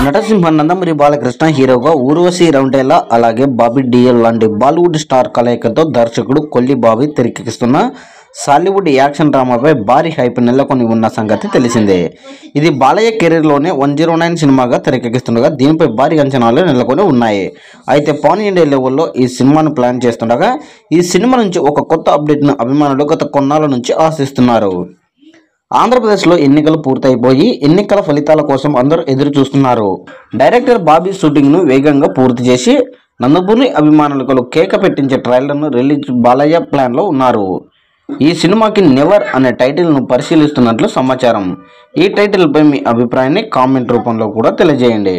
నటసింహ నందమూరి బాలకృష్ణ హీరోగా ఊర్వశి రౌండేలా అలాగే బాబీ డిఎల్ లాంటి బాలీవుడ్ స్టార్ కలయికతో దర్శకుడు కొల్లి బాబీ తెరకెక్కిస్తున్న సాలీవుడ్ యాక్షన్ డ్రామాపై భారీ హైప్ నెలకొని ఉన్న సంగతి తెలిసిందే. ఇది బాలయ్య కెరీర్లోనే 109 సినిమాగా తెరకెక్కిస్తుండగా దీనిపై భారీ అంచనాలు నెలకొని ఉన్నాయి. అయితే పాన్ ఇండియా లెవెల్లో ఈ సినిమాను ప్లాన్ చేస్తుండగా ఈ సినిమా నుంచి ఒక కొత్త అప్డేట్ను అభిమానులు గత కొన్నాళ్ళ నుంచి ఆశిస్తున్నారు. ఆంధ్రప్రదేశ్లో ఎన్నికలు పూర్తయిపోయి ఎన్నికల ఫలితాల కోసం అందరూ ఎదురు చూస్తున్నారు. డైరెక్టర్ బాబీ షూటింగ్ను వేగంగా పూర్తి చేసి నందమూరి అభిమానులకు కేక పెట్టించే ట్రైలర్ను రిలీజ్ బాలయ్య ప్లాన్లో ఉన్నారు. ఈ సినిమాకి నెవర్ అనే టైటిల్ను పరిశీలిస్తున్నట్లు సమాచారం. ఈ టైటిల్పై మీ అభిప్రాయాన్ని కామెంట్ రూపంలో కూడా తెలియజేయండి.